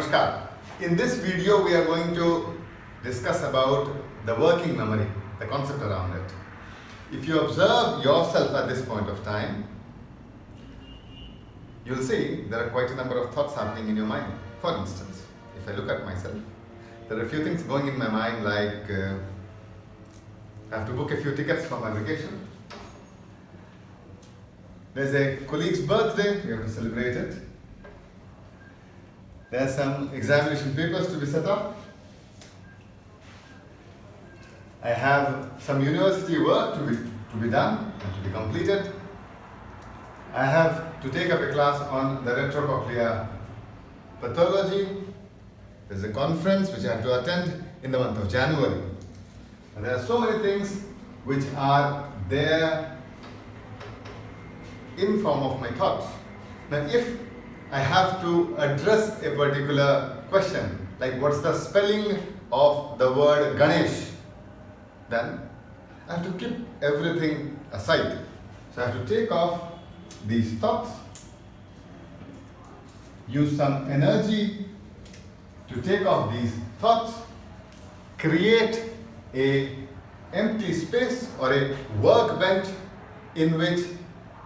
Namaskar. In this video we are going to discuss about the working memory, the concept around it. If you observe yourself at this point of time, you will see there are quite a number of thoughts happening in your mind. For instance, if I look at myself, there are a few things going in my mind like I have to book a few tickets for my vacation. There's a colleague's birthday, we have to celebrate it. There are some examination papers to be set up. I have some university work to be done and to be completed. I have to take up a class on the retrocochlear pathology. There's a conference which I have to attend in the month of January. And there are so many things which are there in form of my thoughts. Now if I have to address a particular question, like what's the spelling of the word Ganesh, then I have to keep everything aside. So I have to take off these thoughts, use some energy to take off these thoughts, create a empty space or a workbench in which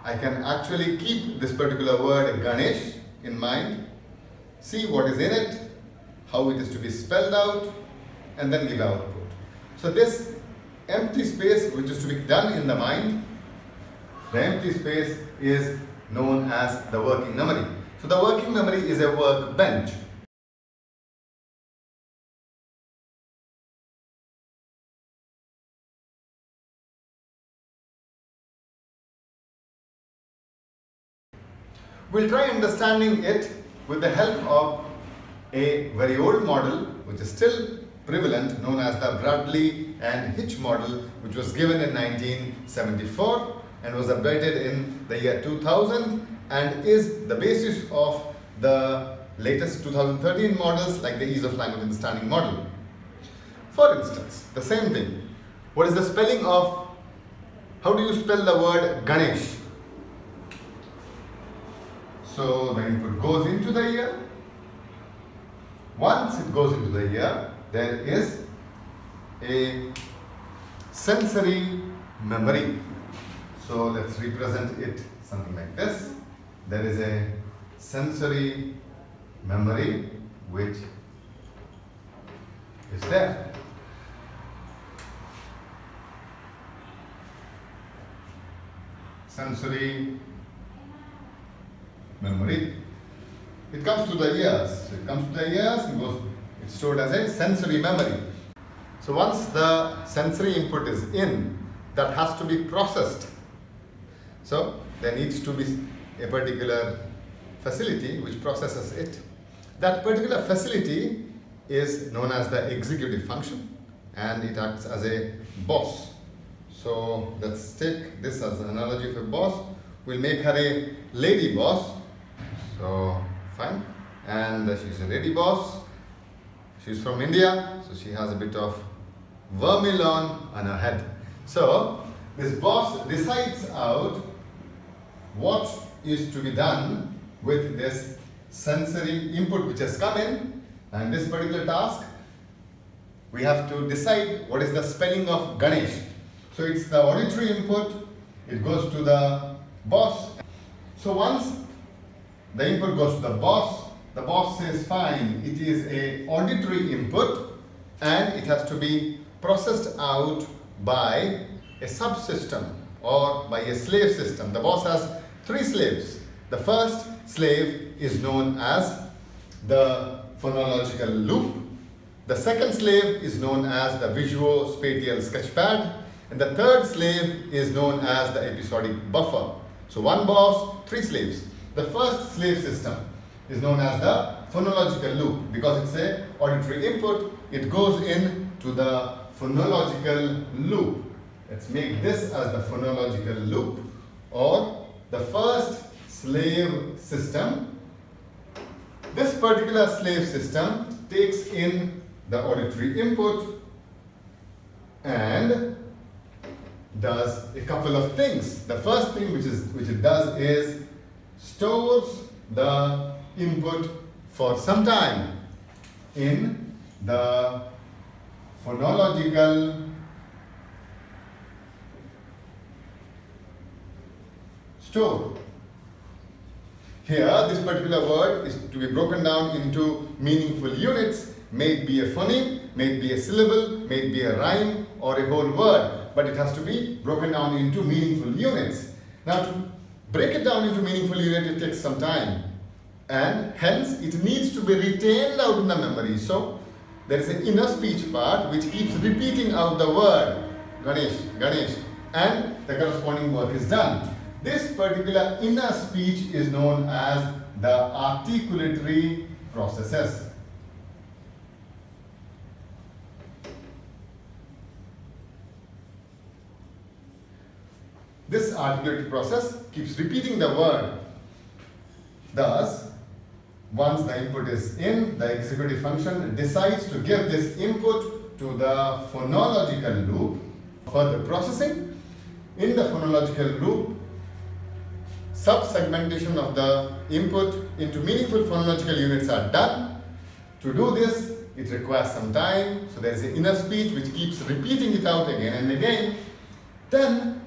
I can actually keep this particular word Ganesh in mind, see what is in it, how it is to be spelled out, and then give output. So this empty space which is to be done in the mind, the empty space is known as the working memory. So the working memory is a workbench. We'll try understanding it with the help of a very old model which is still prevalent, known as the Baddely Hitch Model, which was given in 1974 and was updated in the year 2000 and is the basis of the latest 2013 models like the Ease of Language Understanding model. For instance, the same thing. What is the spelling of, how do you spell the word Ganesh? So the input goes into the ear. Once it goes into the ear, there is a sensory memory. So let's represent it something like this. There is a sensory memory which is there. Sensory memory. It comes to the ears. So it comes to the ears and goes. It's stored as a sensory memory. So once the sensory input is in, that has to be processed. So there needs to be a particular facility which processes it. That particular facility is known as the executive function and it acts as a boss. So let's take this as an analogy of a boss. We'll make her a lady boss. So fine, and she's a lady boss. She's from India, so she has a bit of vermilion on her head. So this boss decides out what is to be done with this sensory input which has come in, and this particular task we have to decide what is the spelling of Ganesh. So it's the auditory input, it goes to the boss. So once the input goes to the boss says fine, it is a auditory input and it has to be processed out by a subsystem or by a slave system. The boss has three slaves. The first slave is known as the phonological loop. The second slave is known as the visuospatial sketchpad. And the third slave is known as the episodic buffer. So one boss, three slaves. The first slave system is known as the phonological loop because it's a auditory input. It goes in to the phonological loop. Let's make this as the phonological loop or the first slave system. This particular slave system takes in the auditory input and does a couple of things. The first thing which it does is stores the input for some time. in the phonological store. Here, this particular word is to be broken down into meaningful units. May it be a phoneme, may it be a syllable, may it be a rhyme or a whole word, but it has to be broken down into meaningful units. Now, to break it down into meaningful unit, it takes some time, and hence it needs to be retained out in the memory. So, there is an inner speech part which keeps repeating out the word Ganesh, Ganesh, and the corresponding work is done. This particular inner speech is known as the articulatory processes. This articulatory process keeps repeating the word. Thus, once the input is in, the executive function decides to give this input to the phonological loop for the processing. In the phonological loop, sub-segmentation of the input into meaningful phonological units are done. To do this, it requires some time. So there is an inner speech which keeps repeating it out again and again. Then,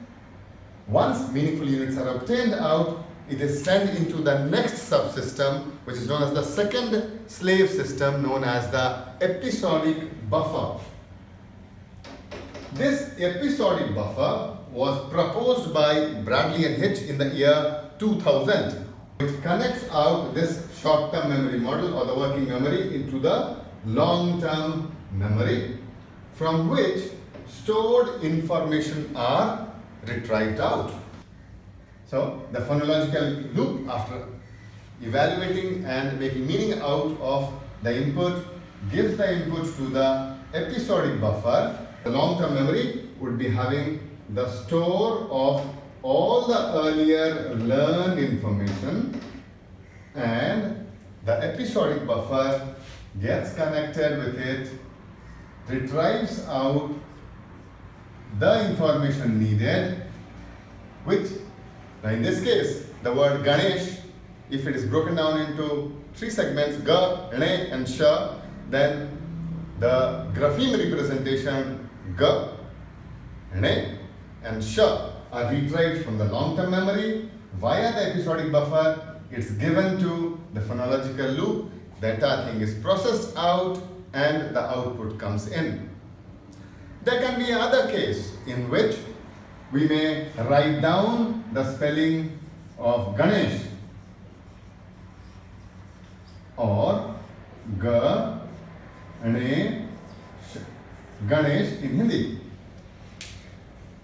once meaningful units are obtained out, it is sent into the next subsystem, which is known as the second slave system, known as the episodic buffer. This episodic buffer was proposed by Baddely and Hitch in the year 2000. It connects out this short-term memory model or the working memory into the long-term memory, from which stored information are retrieved out. So the phonological loop, after evaluating and making meaning out of the input, gives the input to the episodic buffer. The long-term memory would be having the store of all the earlier learned information, and the episodic buffer gets connected with it, retrieves out the information needed, which in this case, the word Ganesh, if it is broken down into three segments, Ga, Gane and Sha, then the grapheme representation Ga, Gane and Sha are retrieved from the long-term memory via the episodic buffer. It's given to the phonological loop, the entire thing is processed out and the output comes in. There can be another case in which we may write down the spelling of Ganesh or Ganesh in Hindi.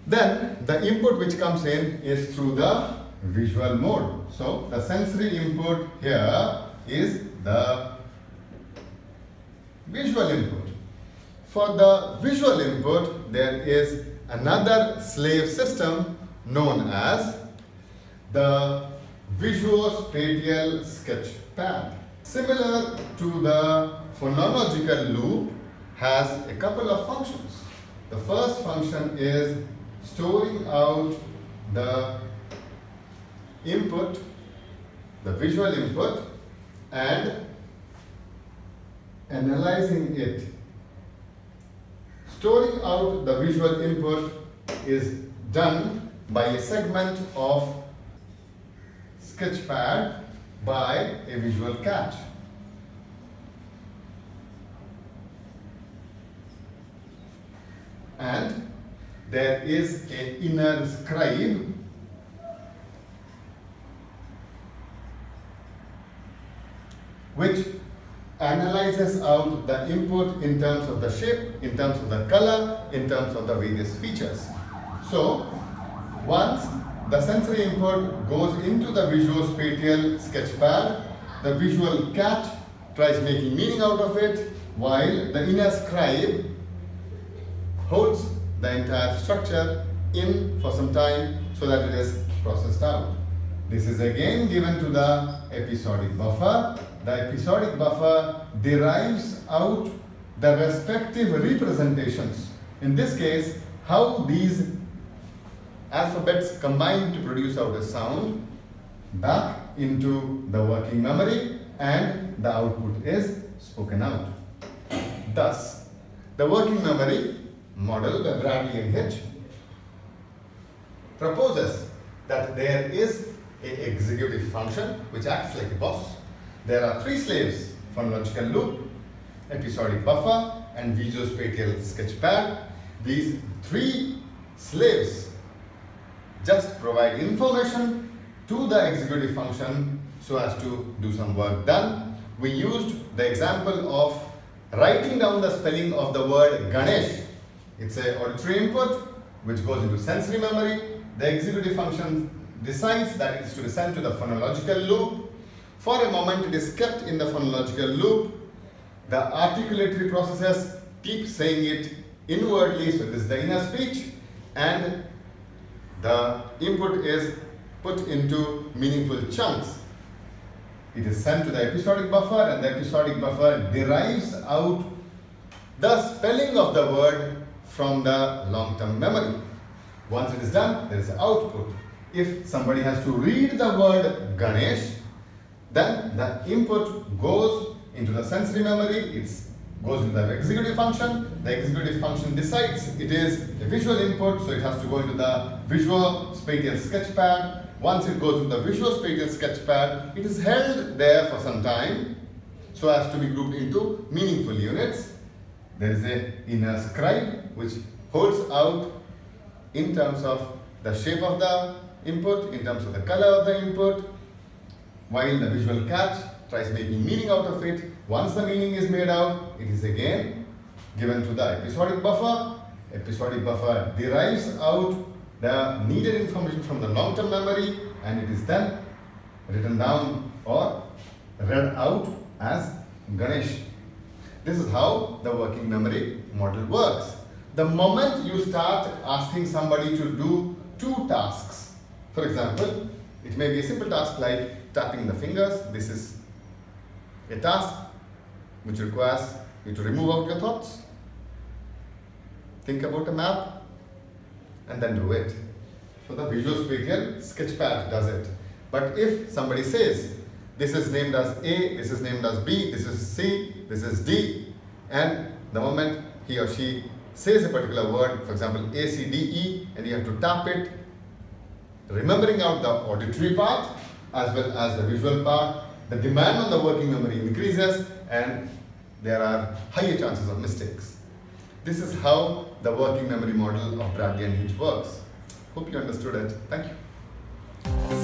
Then the input which comes in is through the visual mode. So the sensory input here is the visual input. For the visual input, there is another slave system known as the visuospatial sketch pad. Similar to the phonological loop, has a couple of functions. The first function is storing out the input, the visual input, and analyzing it. Storing out the visual input is done by a segment of sketchpad by a visual catch. And there is an inner scribe which analyzes out the input in terms of the shape, in terms of the color, in terms of the various features. So, once the sensory input goes into the visuospatial sketchpad, the visual catch tries making meaning out of it, while the inner scribe holds the entire structure in for some time so that it is processed out. This is again given to the episodic buffer. The episodic buffer derives out the respective representations. In this case, how these alphabets combine to produce out a sound back into the working memory, and the output is spoken out. Thus, the working memory model by Baddely and Hitch proposes that there is an executive function which acts like a boss. There are three slaves: phonological loop, episodic buffer, and visuospatial sketchpad. These three slaves just provide information to the executive function so as to do some work done. We used the example of writing down the spelling of the word Ganesh. It's an auditory input which goes into sensory memory. The executive function decides that it is to be sent to the phonological loop. For a moment it is kept in the phonological loop. The articulatory processes keep saying it inwardly, so this is the inner speech, and the input is put into meaningful chunks. It is sent to the episodic buffer, and the episodic buffer derives out the spelling of the word from the long-term memory. Once it is done, there is an output. If somebody has to read the word Ganesh, then the input goes into the sensory memory, it goes into the executive function. The executive function decides it is a visual input, so it has to go into the visual spatial sketchpad. Once it goes into the visual spatial sketchpad, it is held there for some time so as to be grouped into meaningful units. There is an inner scribe which holds out in terms of the shape of the input, in terms of the color of the input, while the visual catch tries making meaning out of it. Once the meaning is made out, it is again given to the episodic buffer. Episodic buffer derives out the needed information from the long-term memory, and it is then written down or read out as Ganesh. This is how the working memory model works. The moment you start asking somebody to do two tasks, for example, it may be a simple task like tapping the fingers. This is a task which requires you to remove out your thoughts, think about a map, and then do it. So the visual spatial sketchpad does it. But if somebody says, this is named as A, this is named as B, this is C, this is D, and the moment he or she says a particular word, for example A, C, D, E, and you have to tap it, remembering out the auditory part as well as the visual part, the demand on the working memory increases and there are higher chances of mistakes. This is how the working memory model of Baddely and Hitch works. Hope you understood it. Thank you.